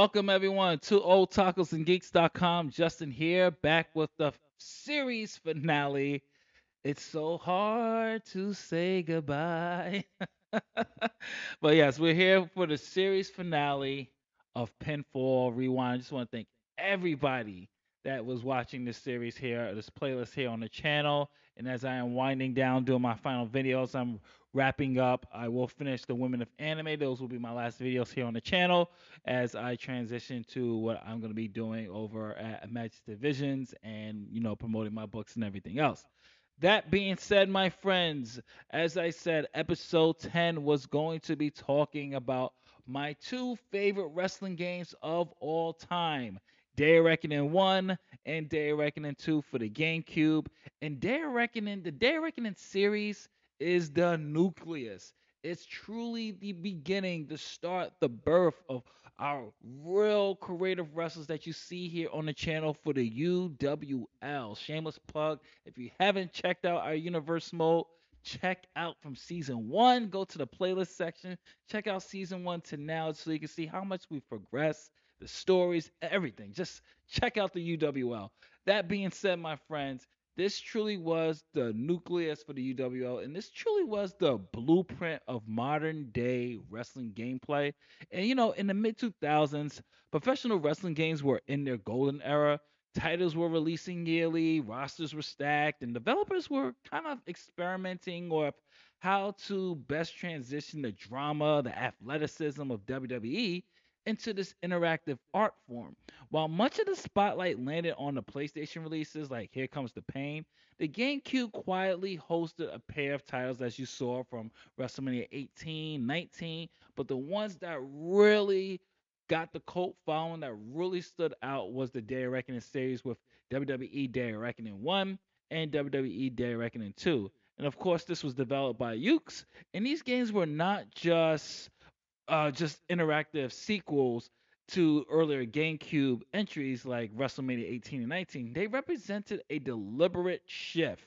Welcome everyone to oldtacosandgeeks.com. Justin here, back with the series finale. It's so hard to say goodbye. But yes, we're here for the series finale of Pinfall Rewind. I just want to thank everybody that was watching this series here, this playlist here on the channel. And as I am winding down, doing my final videos, I'm wrapping up. I will finish the Women of Anime. Those will be my last videos here on the channel as I transition to what I'm going to be doing over at Imaginative Visions and, promoting my books and everything else. That being said, my friends, as I said, episode 10 was going to be talking about my two favorite wrestling games of all time. Day of Reckoning 1 and Day of Reckoning 2 for the GameCube. And the Day of Reckoning series is the nucleus. It's truly the beginning, the start, the birth of our real creative wrestlers that you see here on the channel for the UWL. Shameless plug. If you haven't checked out our universe mode, check out from season one. Go to the playlist section. Check out season one to now so you can see how much we've progressed, the stories, everything. Just check out the UWL. That being said, my friends, this truly was the nucleus for the UWL, and this truly was the blueprint of modern day wrestling gameplay. And in the mid 2000s, professional wrestling games were in their golden era. Titles were releasing yearly, rosters were stacked, and developers were kind of experimenting with how to best transition the drama, the athleticism of WWE into this interactive art form. While much of the spotlight landed on the PlayStation releases like Here Comes the Pain, the GameCube quietly hosted a pair of titles as you saw from WrestleMania 18, 19, but the ones that really got the cult following that really stood out was the Day of Reckoning series with WWE Day of Reckoning 1 and WWE Day of Reckoning 2. And of course, this was developed by Yuke, and these games were not just interactive sequels to earlier GameCube entries like WrestleMania 18 and 19. They represented a deliberate shift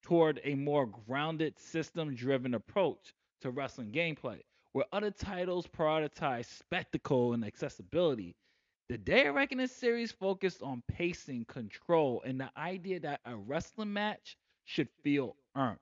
toward a more grounded, system driven approach to wrestling gameplay, where other titles prioritize spectacle and accessibility. The Day of Reckoning series focused on pacing, control, and the idea that a wrestling match should feel earned.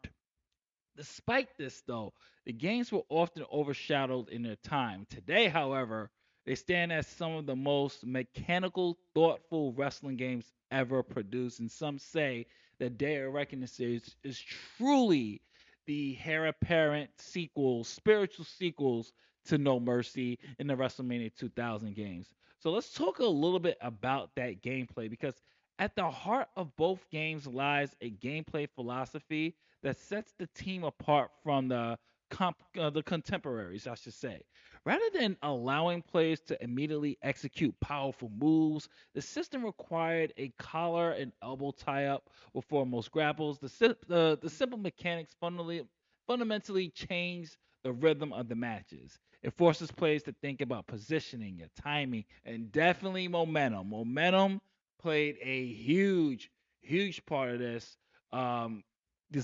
Despite this, though, the games were often overshadowed in their time. Today, however, they stand as some of the most mechanical, thoughtful wrestling games ever produced. And some say that Day of Reckoning series is truly the heir apparent sequels, spiritual sequels to No Mercy in the WrestleMania 2000 games. So let's talk a little bit about that gameplay because at the heart of both games lies a gameplay philosophy that sets the team apart from the contemporaries, I should say. Rather than allowing players to immediately execute powerful moves, the system required a collar and elbow tie up before most grapples. The simple mechanics fundamentally change the rhythm of the matches. It forces players to think about positioning, your timing, and definitely momentum. Momentum played a huge part of this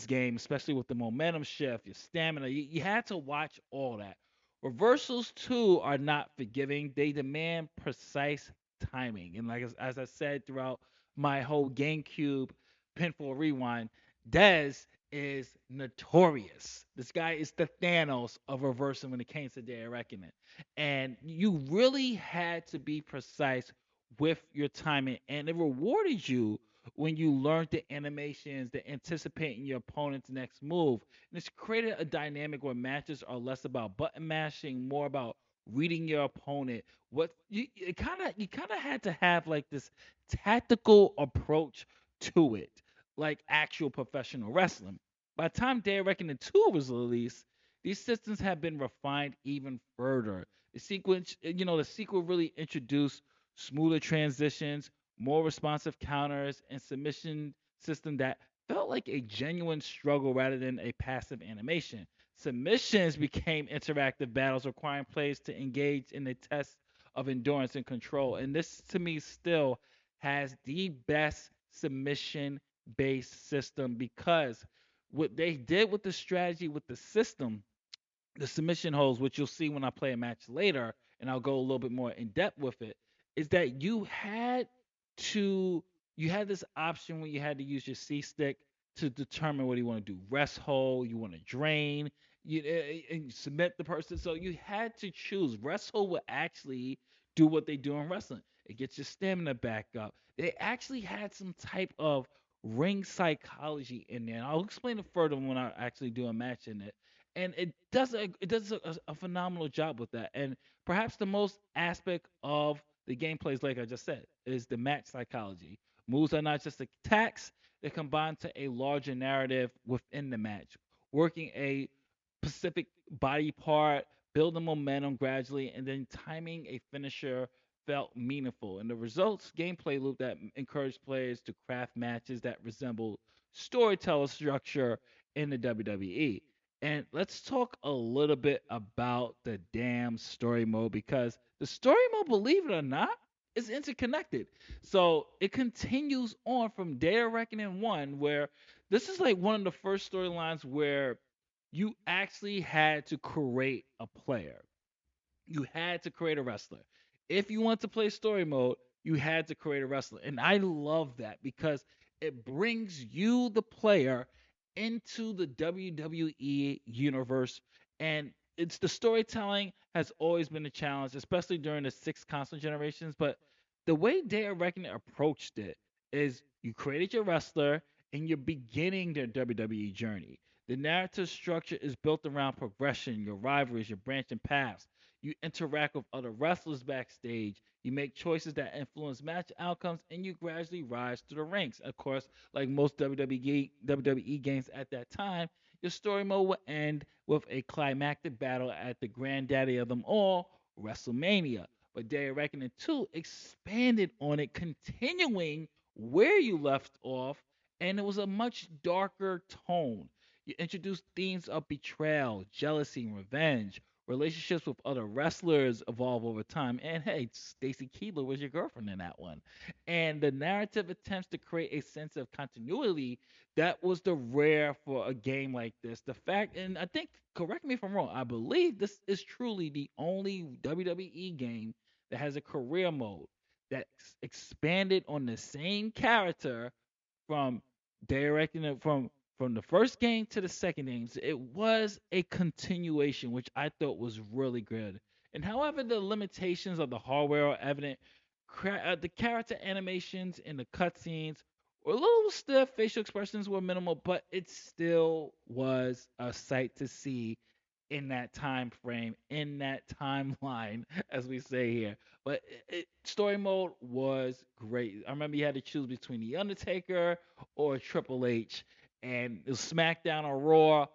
game, especially with the momentum shift, your stamina. You had to watch all that. Reversals too are not forgiving. They demand precise timing. And like as I said throughout my whole GameCube Pinfall Rewind, Dez is notorious. This guy is the Thanos of reversing when it came to Day of Reckoning. And you really had to be precise with your timing, and it rewarded you when you learned the animations, the anticipating your opponent's next move. And it's created a dynamic where matches are less about button mashing, more about reading your opponent. What you kind of had to have like this tactical approach to it, like actual professional wrestling. By the time Day of Reckoning 2 was released, these systems have been refined even further. The sequel really introduced smoother transitions, more responsive counters, and submission system that felt like a genuine struggle rather than a passive animation. Submissions became interactive battles requiring players to engage in a test of endurance and control. And this to me still has the best submission based system because what they did with the strategy with the system, the submission holds, which you'll see when I play a match later, and I'll go a little bit more in depth with it. is that to you had this option when you had to use your C stick to determine what you want to do. Rest hold, you want to drain, and you submit the person. So you had to choose. Rest hold will actually do what they do in wrestling. It gets your stamina back up. They actually had some type of ring psychology in there. And I'll explain it further when I actually do a match in it. And it does a phenomenal job with that. And perhaps the most aspect of the gameplays, like I just said, is the match psychology. Moves are not just attacks; they combine to a larger narrative within the match, working a specific body part, building momentum gradually, and then timing a finisher felt meaningful. And the results gameplay loop that encouraged players to craft matches that resemble storyteller structure in the WWE. And let's talk a little bit about the damn story mode because the story mode, believe it or not, is interconnected. So it continues on from Day of Reckoning 1, where this is like one of the first storylines where you actually had to create a player. You had to create a wrestler. If you want to play story mode, you had to create a wrestler. And I love that because it brings you, the player, into the WWE universe. And it's the storytelling has always been a challenge, especially during the six console generations. But the way Day of Reckoning approached it is you created your wrestler and you're beginning their WWE journey. The narrative structure is built around progression, your rivalries, your branching paths. You interact with other wrestlers backstage. You make choices that influence match outcomes, and you gradually rise through the ranks. Of course, like most WWE games at that time, your story mode will end with a climactic battle at the granddaddy of them all, WrestleMania. But Day of Reckoning 2 expanded on it, continuing where you left off, and it was a much darker tone. You introduced themes of betrayal, jealousy, and revenge. Relationships with other wrestlers evolve over time. And hey, Stacy Keebler was your girlfriend in that one. And the narrative attempts to create a sense of continuity that was the rare for a game like this. The fact, and I think, correct me if I'm wrong, I believe this is truly the only WWE game that has a career mode that expanded on the same character from directing it from the first game to the second game. So it was a continuation, which I thought was really good. And however, the limitations of the hardware are evident. The character animations and the cutscenes were a little stiff. Facial expressions were minimal, but it still was a sight to see in that time frame, in that timeline, as we say here. But story mode was great. I remember you had to choose between The Undertaker or Triple H, and it was SmackDown or Raw.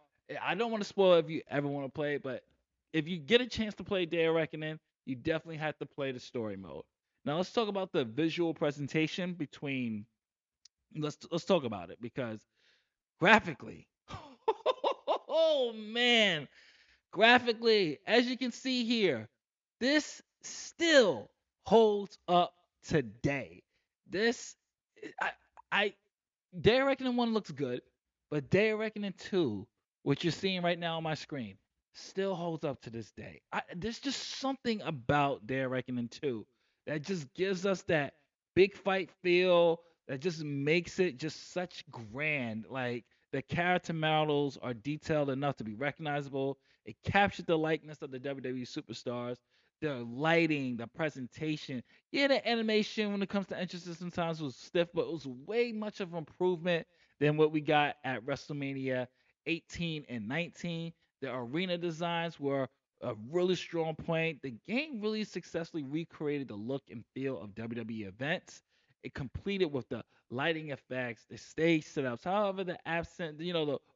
I don't want to spoil it if you ever want to play it, but if you get a chance to play Day of Reckoning, you definitely have to play the story mode. Now let's talk about the visual presentation between. Let's talk about it because graphically, oh man, graphically, as you can see here, this still holds up today. This, I, I Day of Reckoning 1 looks good, but Day of Reckoning 2, which you're seeing right now on my screen, still holds up to this day. There's just something about Day of Reckoning 2 that just gives us that big fight feel, that just makes it just such grand. Like, the character models are detailed enough to be recognizable. It captured the likeness of the WWE superstars. The lighting, the presentation, yeah, the animation when it comes to entrances sometimes was stiff, but it was way much of an improvement than what we got at WrestleMania 18 and 19. The arena designs were a really strong point. The game really successfully recreated the look and feel of WWE events. It completed with the lighting effects, the stage setups. However,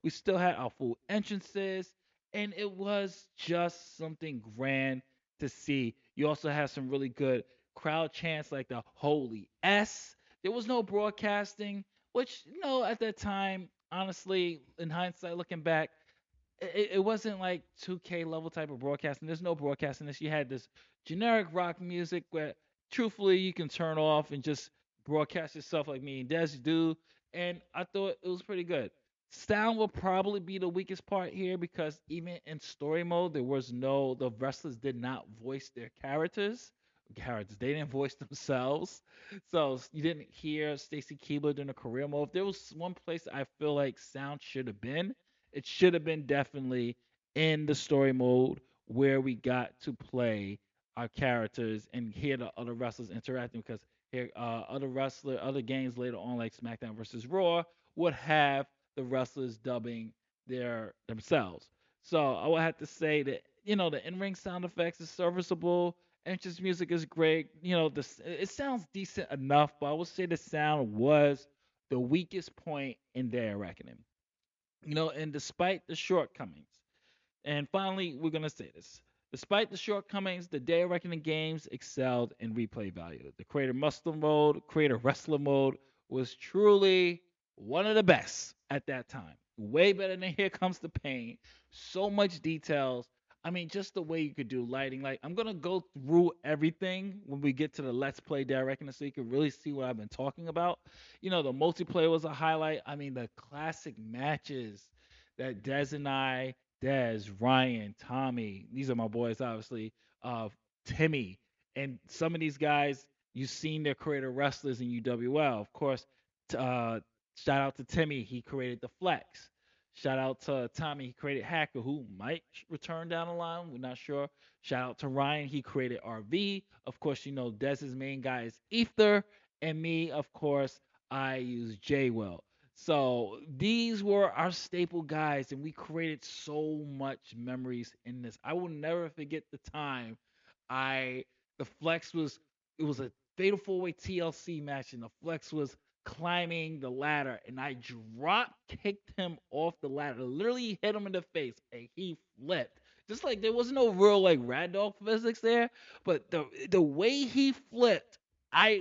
we still had our full entrances, and it was just something grand to see. You also have some really good crowd chants like the Holy S. There was no broadcasting, which, at that time, honestly, in hindsight, looking back, it wasn't like 2K level type of broadcasting. There's no broadcasting this. You had this generic rock music where, truthfully, you can turn off and just broadcast yourself like me and Des do. And I thought it was pretty good. Sound will probably be the weakest part here because even in story mode, the wrestlers did not voice their characters. characters. They didn't voice themselves, so you didn't hear Stacy Keibler during the career mode. If there was one place I feel like sound should have been, it should have been definitely in the story mode where we got to play our characters and hear the other wrestlers interacting. Because here, other games later on, like SmackDown versus Raw, would have the wrestlers dubbing themselves. So I would have to say that the in-ring sound effects is serviceable. Entrance music is great. It sounds decent enough, but I would say the sound was the weakest point in their reckoning. And despite the shortcomings, and finally, we're going to say this. Despite the shortcomings, the Day of Reckoning games excelled in replay value. The Creator Wrestler mode was truly one of the best at that time. Way better than Here Comes the Pain. So much details. I mean, just the way you could do lighting. Like, I'm going to go through everything when we get to the Let's Play Day of Reckoning so you can really see what I've been talking about. The multiplayer was a highlight. I mean, the classic matches that Dez and I Dez, Ryan, Tommy. These are my boys, obviously. Timmy, and some of these guys you've seen their creator wrestlers in UWL. Of course, uh, shout out to Timmy. He created the Flex. Shout out to Tommy. He created Hacker, who might return down the line. We're not sure. Shout out to Ryan. He created RV. Of course, Dez's main guy is Ether, and me, of course, I use J Will. So these were our staple guys, and we created so much memories in this. I will never forget the time I the flex was it was a fatal four way TLC match, and the flex was climbing the ladder, and I drop kicked him off the ladder, literally hit him in the face, and he flipped. Just like there was no real like rad dog physics there, but the way he flipped,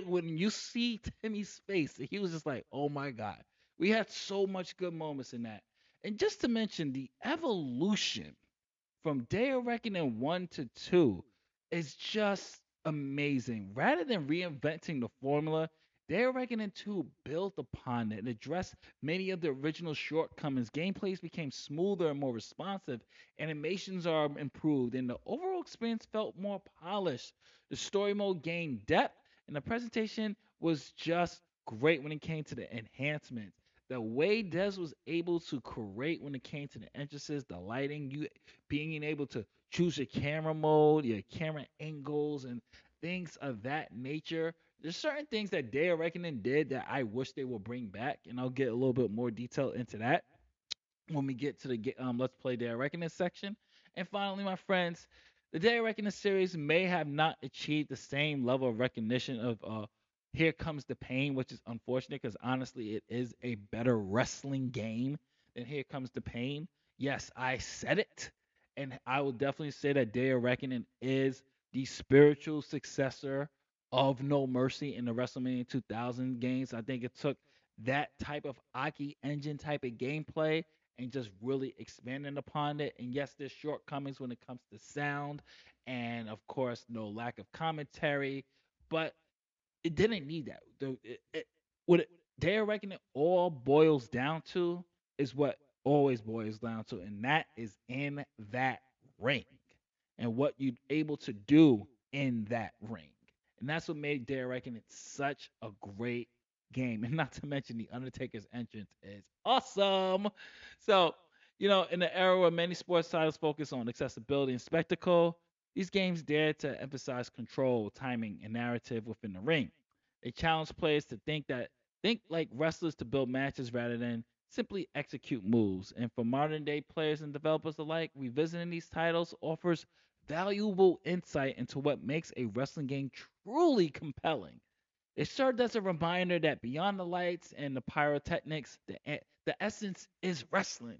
when you see Timmy's face, he was just like, oh my god. We had so much good moments in that. And just to mention the evolution from Day of Reckoning 1 to 2 is just amazing. Rather than reinventing the formula, Day of Reckoning 2 built upon it and addressed many of the original shortcomings. Gameplays became smoother and more responsive, animations are improved, and the overall experience felt more polished. The story mode gained depth, and the presentation was just great when it came to the enhancements. The way Des was able to create when it came to the entrances, the lighting, you being able to choose your camera mode, your camera angles, and things of that nature. There's certain things that Day of Reckoning did that I wish they would bring back, and I'll get a little bit more detail into that when we get to the Let's Play Day of Reckoning section. And finally, my friends, the Day of Reckoning series may have not achieved the same level of recognition of Here Comes the Pain, which is unfortunate because honestly, it is a better wrestling game than Here Comes the Pain. Yes, I said it, and I will definitely say that Day of Reckoning is the spiritual successor of No Mercy in the WrestleMania 2000 games. I think it took that type of Aki engine type of gameplay and just really expanding upon it. And yes, there's shortcomings when it comes to sound, and of course, no lack of commentary, but it didn't need that. What Day of Reckoning all boils down to is what always boils down to, and that is in that ring and what you're able to do in that ring. And that's what made Day of Reckoning such a great game. And not to mention the Undertaker's entrance is awesome. So, in the era where many sports titles focus on accessibility and spectacle, these games dare to emphasize control, timing, and narrative within the ring. They challenge players to think like wrestlers to build matches rather than simply execute moves. And for modern day players and developers alike, revisiting these titles offers valuable insight into what makes a wrestling game truly compelling. It served as a reminder that beyond the lights and the pyrotechnics, the essence is wrestling.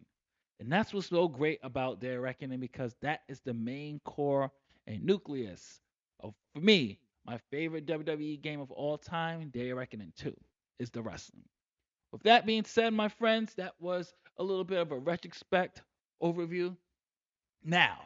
And that's what's so great about Their Reckoning because that is the main core and nucleus of, for me, my favorite WWE game of all time, Day of Reckoning 2, is the wrestling. With that being said, my friends, that was a little bit of a retrospect overview. Now,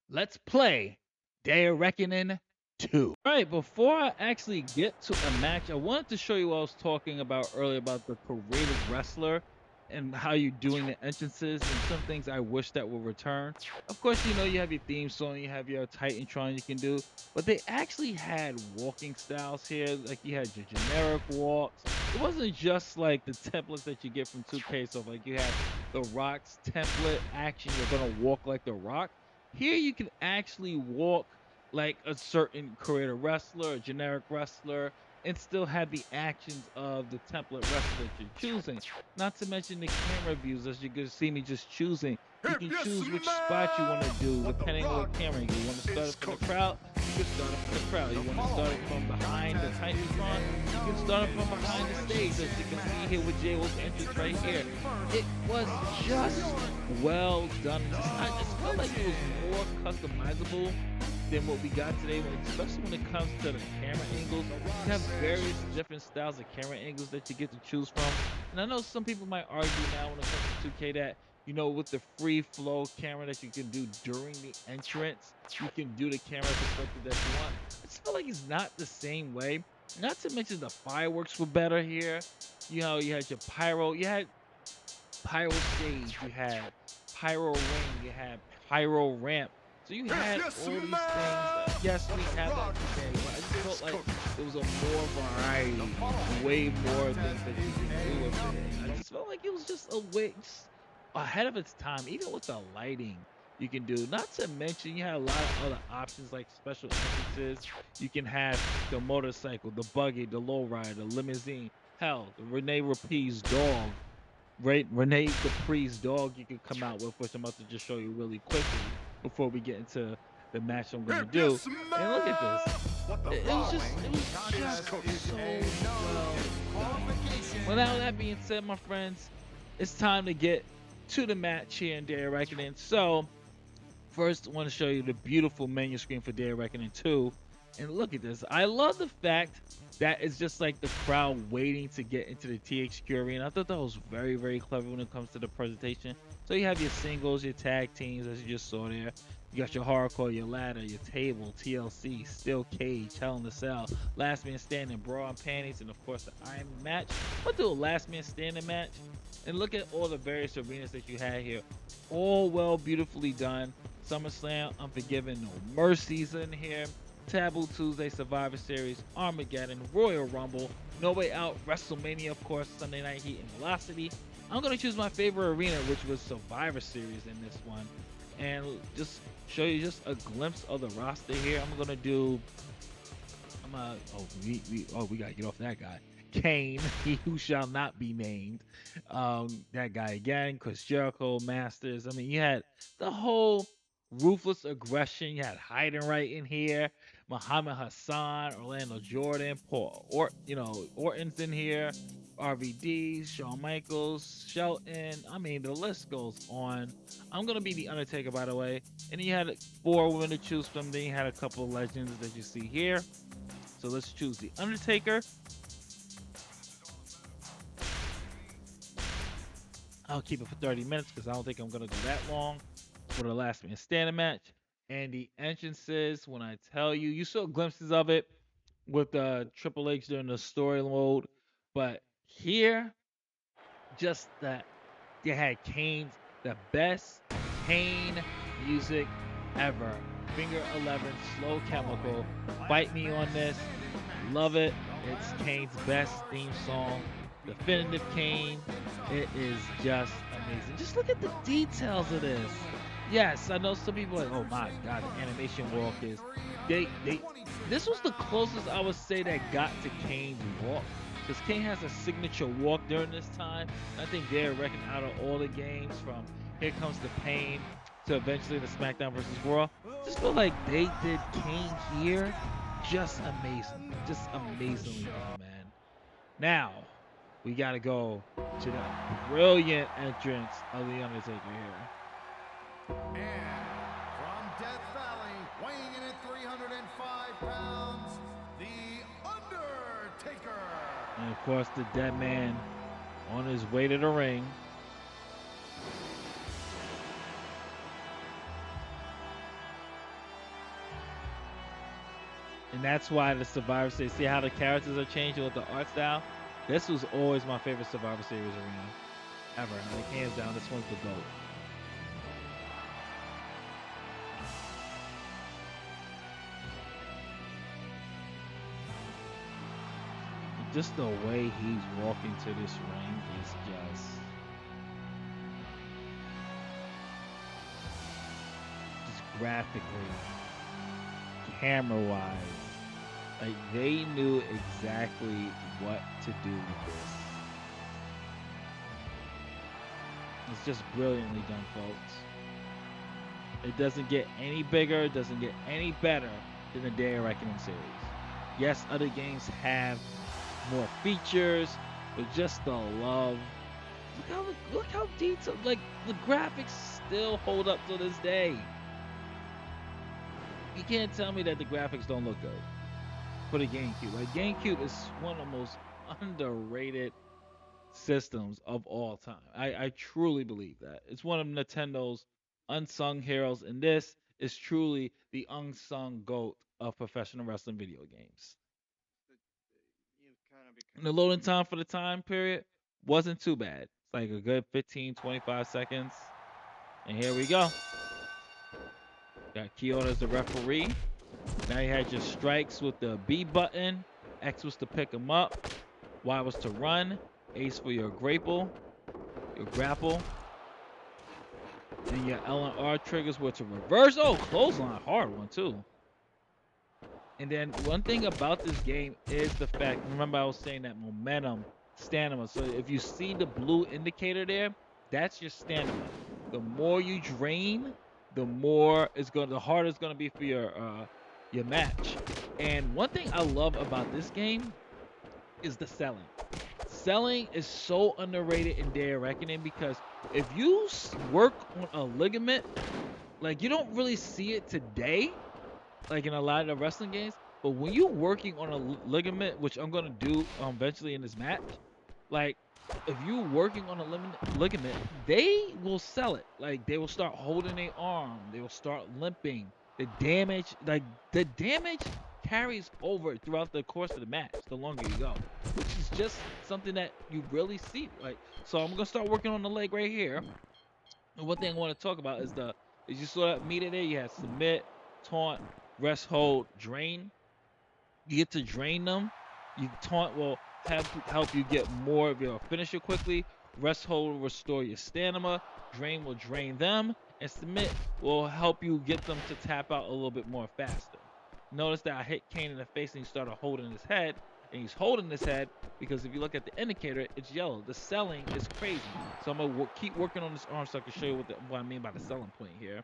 let's play Day of Reckoning 2. All right, before I actually get to a match, I wanted to show you what I was talking about earlier about the creative wrestler. and how you're doing the entrances and some things I wish that will return. Of course, you have your theme song, you have your Titantron you can do, but they actually had walking styles here. Like you had your generic walks. It wasn't just like the templates that you get from 2K. So like you had the Rock's template action. You're gonna walk like the Rock. Here you can actually walk like a certain creator wrestler, a generic wrestler, and still have the actions of the template wrestler that you're choosing. Not to mention the camera views, as you can see me just choosing. You can choose which spot you want to do depending on what camera you want to start it from the crowd. You can start it from the crowd. You want to start it from behind the Titantron. You can start it from behind the stage, as you can see here with J.O.'s entrance right here. It was just well done. I just felt like it was more customizable than what we got today, especially when it comes to the camera angles. You have various different styles of camera angles that you get to choose from. And I know some people might argue now when it comes to 2K that, with the free flow camera that you can do during the entrance, you can do the camera perspective that you want. I just feel like it's not the same way. Not to mention the fireworks were better here. You had your pyro, you had pyro stage, you had pyro ring, you had pyro ramp. So you had all these things. Yes, we have that today, but I just felt like there was a more variety, way more things that you can do with it. I just felt like it was just a way just ahead of its time, even with the lighting you can do. Not to mention you had a lot of other options like special entrances. You can have the motorcycle, the buggy, the lowrider, the limousine. Hell, the Rene Rapi's dog. Right, Rene Dupree's dog you could come out with, which I'm about to just show you really quickly before we get into the match I'm gonna do. And look at this. It was just so well done. Well, now that being said, my friends, it's time to get to the match here in Day of Reckoning. So, first, I want to show you the beautiful menu screen for Day of Reckoning 2. And look at this. I love the fact that it's just like the crowd waiting to get into the THQ arena. I thought that was very, very clever when it comes to the presentation. So you have your singles, your tag teams, as you just saw there. You got your hardcore, your ladder, your table, TLC, steel cage, Hell in the Cell, last man standing, bra and panties, and of course the Iron Man match. I'll do a last man standing match. And look at all the various arenas that you had here. All well, beautifully done. SummerSlam, Unforgiven, No Mercies in here. Taboo Tuesday, Survivor Series, Armageddon, Royal Rumble, No Way Out, WrestleMania, of course, Sunday Night Heat, and Velocity. I'm going to choose my favorite arena, which was Survivor Series in this one. And just show you just a glimpse of the roster here. I'm going to do... we got to get off that guy. Kane, he who shall not be named. That guy again, Chris Jericho, Masters. I mean, you had the whole ruthless aggression. You had Heidenreich in here, Muhammad Hassan, Orlando Jordan, Orton's in here, RVD, Shawn Michaels, Shelton. I mean, the list goes on. I'm gonna be the Undertaker, by the way. And then you had 4 women to choose from. Then you had a couple of legends that you see here. So let's choose the Undertaker. I'll keep it for 30 minutes because I don't think I'm going to do that long for the last man standing match. And the entrances, when I tell you, you saw glimpses of it with Triple H during the story mode. But here, just that they had Kane's, the best Kane music ever. Finger 11, Slow Chemical. Fight me on this. Love it. It's Kane's best theme song. Definitive Kane. It is just amazing. Just look at the details of this. Yes, I know some people are like, oh my god, the animation walk is. This was the closest I would say that got to Kane's walk. Because Kane has a signature walk during this time. I think they're reckoned out of all the games from Here Comes the Pain to eventually the SmackDown vs. Raw. Just feel like they did Kane here just amazing. Just amazingly done, man. Now, we got to go to the brilliant entrance of The Undertaker here. And from Death Valley, weighing in at 305 pounds, The Undertaker. And of course, the dead man on his way to the ring. And that's why the Survivor Series, see how the characters are changing with the art style? This was always my favorite Survivor Series arena. ever. Like hands down, this one's the GOAT. Just the way he's walking to this ring is just graphically, camera wise, like they knew exactly what to do with this. It's just brilliantly done, folks. It doesn't get any bigger, it doesn't get any better than the Day of Reckoning series. Yes, other games have more features, but just the love. Look how detailed. Like the graphics still hold up to this day. You can't tell me that the graphics don't look good for the GameCube. Like GameCube is one of the most underrated systems of all time. I truly believe that. It's one of Nintendo's unsung heroes, and this is truly the unsung GOAT of professional wrestling video games. And the loading time for the time period wasn't too bad. It's like a good 15, 25 seconds. And here we go. Got Kyoto as the referee. Now you had your strikes with the B button. X was to pick them up. Y was to run. Ace for your grapple. And your L and R triggers were to reverse. Oh, clothesline, hard one too. And then one thing about this game is the fact, remember I was saying that momentum, stamina. So if you see the blue indicator there, that's your stamina. The more you drain, the harder it's gonna be for your match. And one thing I love about this game is the selling. Selling is so underrated in Day of Reckoning because if you work on a ligament, like you don't really see it today, like in a lot of the wrestling games. But when you're working on a ligament, which I'm gonna do eventually in this match, like if you're working on a ligament, they will sell it. Like they will start holding their arm, they will start limping. The damage carries over throughout the course of the match. The longer you go, which is just something that you really see. Like so, I'm gonna start working on the leg right here. And one thing I want to talk about is you saw that meter there. You had submit, taunt, rest, hold, drain. You get to drain them. You taunt will help you get more of your finisher quickly. Rest hold will restore your stamina. Drain will drain them. And submit will help you get them to tap out a little bit more faster. Notice that I hit Kane in the face and he started holding his head. And he's holding his head because if you look at the indicator, it's yellow. The selling is crazy. So I'm going to keep working on this arm so I can show you what I mean by the selling point here.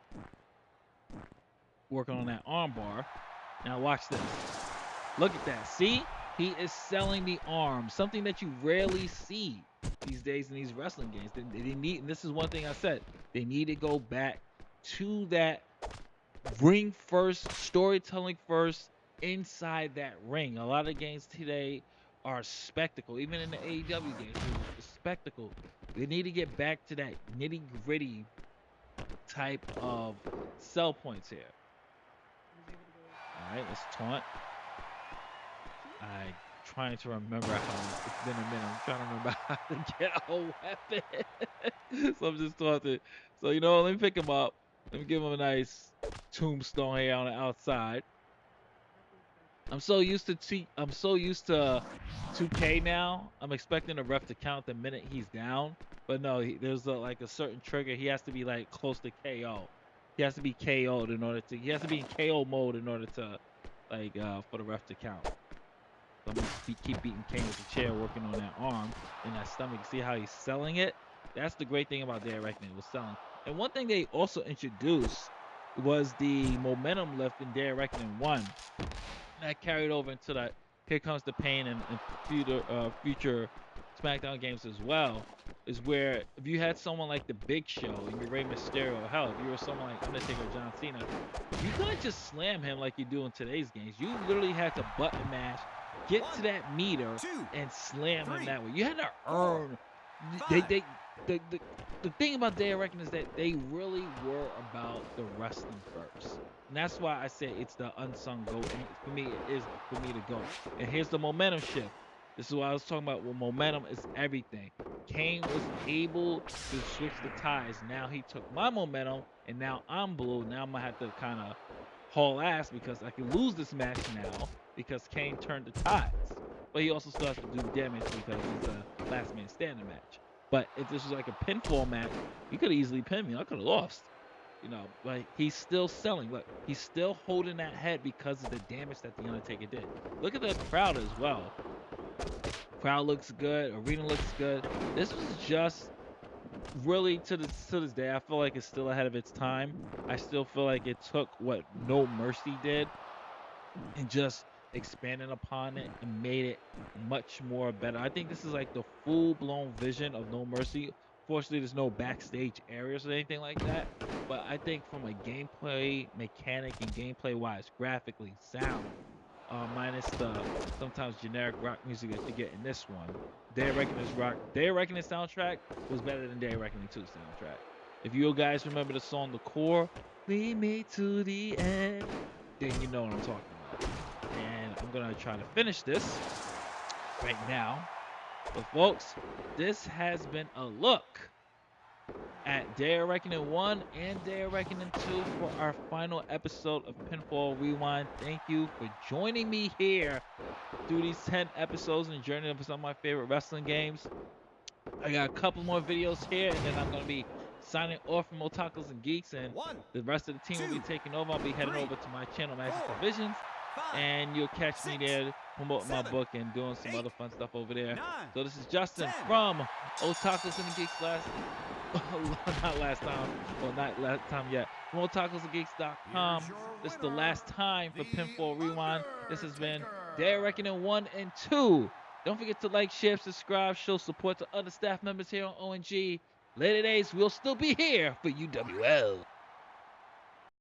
Working on that arm bar. Now watch this. Look at that. See? He is selling the arm. Something that you rarely see these days in these wrestling games. They need, and this is one thing I said, they need to go back to that ring first, storytelling first, inside that ring. A lot of games today are spectacle. Even in the AEW games, it's a spectacle. They need to get back to that nitty gritty type of sell points here. All right, let's taunt. I'm trying to remember how it's been a minute. I'm trying to remember how to get a weapon. So I'm just taunting. So let me pick him up. Let me give him a nice tombstone here on the outside. I'm so used to 2K now. I'm expecting the ref to count the minute he's down, but no, there's like a certain trigger. He has to be like close to KO. He has to be KO'd in order to. He has to be in KO mode in order to, for the ref to count. So I'm gonna keep beating Kane with the chair, working on that arm and that stomach. See how he's selling it? That's the great thing about Day of Reckoning was selling. And one thing they also introduced was the momentum lift in Day of Reckoning 1. That carried over into that Here Comes the Pain and future SmackDown games as well. Is where if you had someone like the Big Show and your Rey Mysterio, hell, if you were someone like Undertaker or John Cena, you couldn't just slam him like you do in today's games. You literally had to button mash, get to that meter, and slam him that way. You had to earn. The thing about Day of Reckoning is that they really were about the wrestling first. And that's why I say it's the unsung GOAT. And for me, it is for me to go. And here's the momentum shift. This is what I was talking about. Well, momentum is everything. Kane was able to switch the ties. Now he took my momentum, and now I'm blue. Now I'm gonna have to kind of haul ass because I can lose this match now because Kane turned the tides. But he also still has to do damage because it's a last man standing match. But if this was like a pinfall match, he could have easily pinned me. I could have lost. But he's still selling. Look, he's still holding that head because of the damage that the Undertaker did. Look at the crowd as well. Crowd looks good. Arena looks good. This was just really to this day. I feel like it's still ahead of its time. I still feel like it took what No Mercy did and just expanded upon it and made it much more better. I think this is like the full-blown vision of No Mercy. Fortunately, there's no backstage areas or anything like that. But I think from a gameplay mechanic and gameplay-wise, graphically, sound, minus the sometimes generic rock music that you get in this one, Day of Reckoning soundtrack was better than Day of Reckoning 2 soundtrack. If you guys remember the song The Core, Lead Me to the End, then you know what I'm talking about. And I'm gonna try to finish this right now. But folks, this has been a look at Day of Reckoning 1 and Day of Reckoning 2 for our final episode of Pinfall Rewind. Thank you for joining me here through these 10 episodes and journey of some of my favorite wrestling games. I got a couple more videos here, and then I'm going to be signing off from Otakus and Geeks, and the rest of the team will be taking over. I'll be heading over to my channel, Magic Divisions, and you'll catch me there promoting my book and doing some other fun stuff over there. So this is Justin from Otakus and Geeks not last time, well, not last time yet. From OtakusandGeeks.com. This is the last time for Pinfall Rewind. This has been Day of Reckoning 1 and 2. Don't forget to like, share, subscribe, show support to other staff members here on ONG. Later days, we'll still be here for UWL.